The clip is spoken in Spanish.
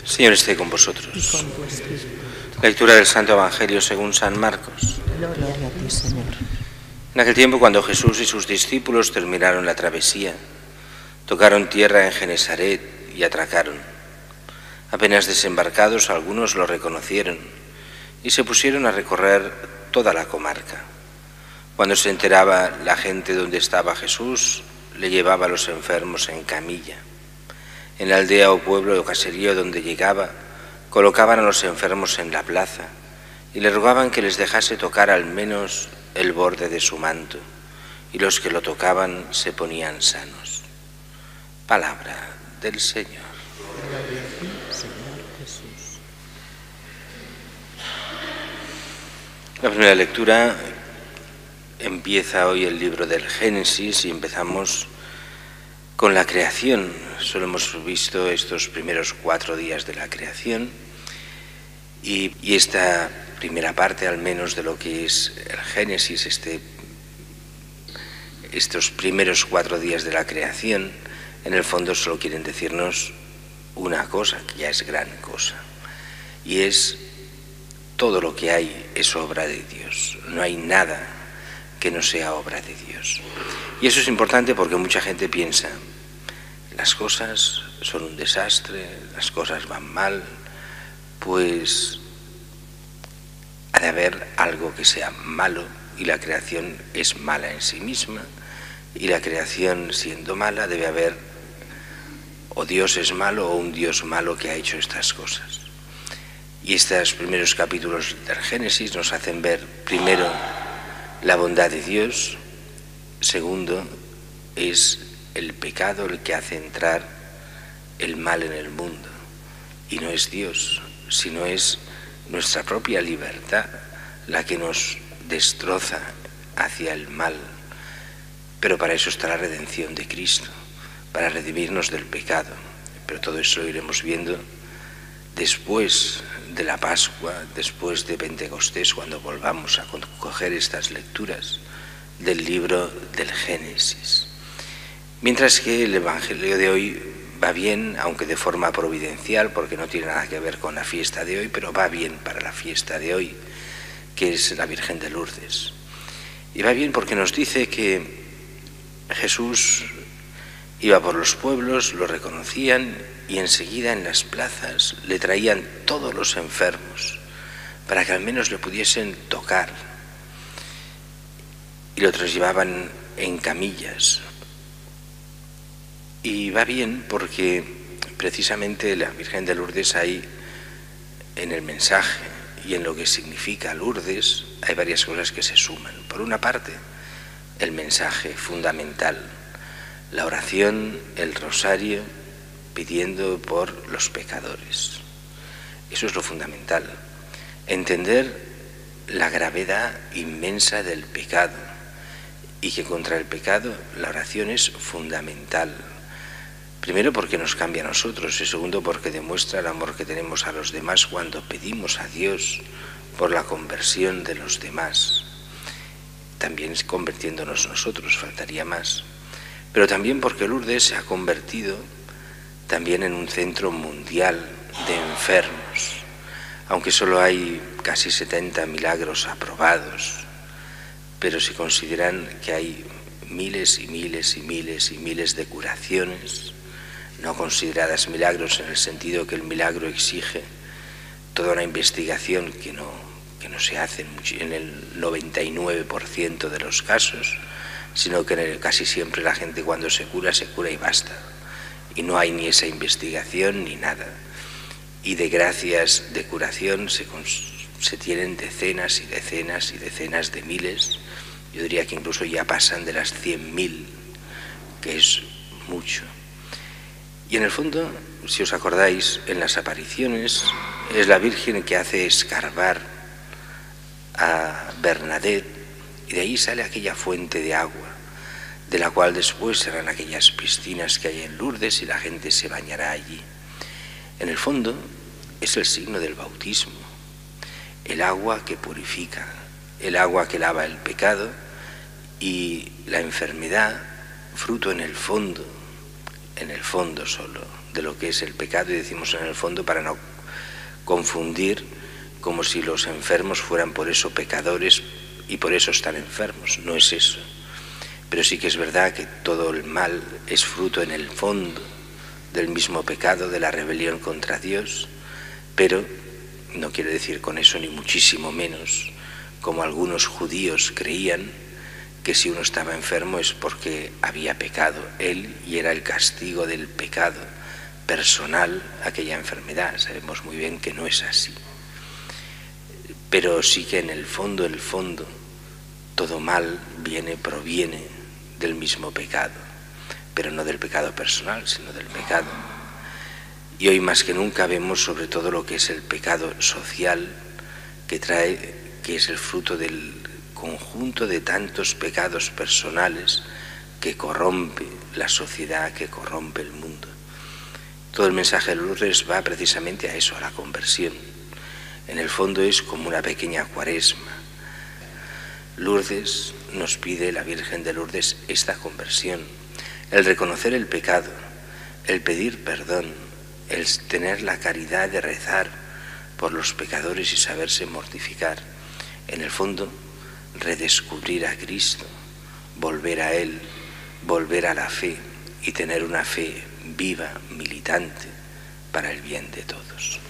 Señor esté con vosotros. Y con tu espíritu. Lectura del Santo Evangelio según San Marcos. Gloria a ti, Señor. En aquel tiempo, cuando Jesús y sus discípulos terminaron la travesía, tocaron tierra en Genesaret y atracaron. Apenas desembarcados, algunos lo reconocieron y se pusieron a recorrer toda la comarca. Cuando se enteraba la gente dónde estaba Jesús, le llevaba a los enfermos en camilla. En la aldea o pueblo o caserío donde llegaba, colocaban a los enfermos en la plaza y le rogaban que les dejase tocar al menos el borde de su manto, y los que lo tocaban se ponían sanos. Palabra del Señor. Gloria a ti, Señor Jesús. La primera lectura empieza hoy el libro del Génesis y empezamos con la creación. Solo hemos visto estos primeros 4 días de la creación y esta primera parte, al menos, de lo que es el Génesis, estos primeros 4 días de la creación, en el fondo solo quieren decirnos una cosa, que ya es gran cosa, y es: todo lo que hay es obra de Dios. No hay nada que no sea obra de Dios. Y eso es importante porque mucha gente piensa: las cosas son un desastre, las cosas van mal, pues ha de haber algo que sea malo, y la creación es mala en sí misma, y la creación siendo mala debe haber o Dios es malo o un Dios malo que ha hecho estas cosas. Y estos primeros capítulos del Génesis nos hacen ver, primero, la bondad de Dios. Segundo, es el pecado el que hace entrar el mal en el mundo. Y no es Dios, sino es nuestra propia libertad la que nos destroza hacia el mal. Pero para eso está la redención de Cristo, para redimirnos del pecado. Pero todo eso lo iremos viendo después de la Pascua, después de Pentecostés, cuando volvamos a coger estas lecturas del libro del Génesis. Mientras que el Evangelio de hoy va bien, aunque de forma providencial, porque no tiene nada que ver con la fiesta de hoy, pero va bien para la fiesta de hoy, que es la Virgen de Lourdes. Y va bien porque nos dice que Jesús iba por los pueblos, lo reconocían y enseguida en las plazas le traían todos los enfermos para que al menos le pudiesen tocar, y lo llevaban en camillas. Y va bien porque precisamente la Virgen de Lourdes, hay en el mensaje y en lo que significa Lourdes, hay varias cosas que se suman. Por una parte, el mensaje fundamental, la oración, el rosario, pidiendo por los pecadores. Eso es lo fundamental. Entender la gravedad inmensa del pecado y que contra el pecado la oración es fundamental. Primero porque nos cambia a nosotros y segundo porque demuestra el amor que tenemos a los demás cuando pedimos a Dios por la conversión de los demás. También convirtiéndonos nosotros, faltaría más. Pero también porque Lourdes se ha convertido también en un centro mundial de enfermos. Aunque solo hay casi 70 milagros aprobados, pero se consideran que hay miles y miles y miles y miles de curaciones, no consideradas milagros en el sentido que el milagro exige toda una investigación que no se hace en el 99% de los casos, sino que casi siempre la gente cuando se cura y basta. Y no hay ni esa investigación ni nada. Y de gracias de curación se tienen decenas y decenas y decenas de miles. Yo diría que incluso ya pasan de las 100.000, que es mucho. Y en el fondo, si os acordáis, en las apariciones es la Virgen que hace escarbar a Bernadette y de ahí sale aquella fuente de agua, de la cual después serán aquellas piscinas que hay en Lourdes y la gente se bañará allí. En el fondo es el signo del bautismo, el agua que purifica, el agua que lava el pecado, y la enfermedad, fruto en el fondo en el fondo solo de lo que es el pecado, y decimos en el fondo para no confundir como si los enfermos fueran por eso pecadores y por eso están enfermos. No es eso. Pero sí que es verdad que todo el mal es fruto en el fondo del mismo pecado, de la rebelión contra Dios, pero no quiere decir con eso ni muchísimo menos, como algunos judíos creían, que si uno estaba enfermo es porque había pecado él y era el castigo del pecado personal aquella enfermedad. Sabemos muy bien que no es así. Pero sí que en el fondo, todo mal proviene del mismo pecado, pero no del pecado personal, sino del pecado. Y hoy más que nunca vemos sobre todo lo que es el pecado social que es el fruto del conjunto de tantos pecados personales que corrompe la sociedad, que corrompe el mundo. Todo el mensaje de Lourdes va precisamente a eso, a la conversión. En el fondo es como una pequeña cuaresma. Lourdes nos pide, la Virgen de Lourdes, esta conversión, el reconocer el pecado, el pedir perdón, el tener la caridad de rezar por los pecadores y saberse mortificar. En el fondo, redescubrir a Cristo, volver a Él, volver a la fe y tener una fe viva, militante, para el bien de todos.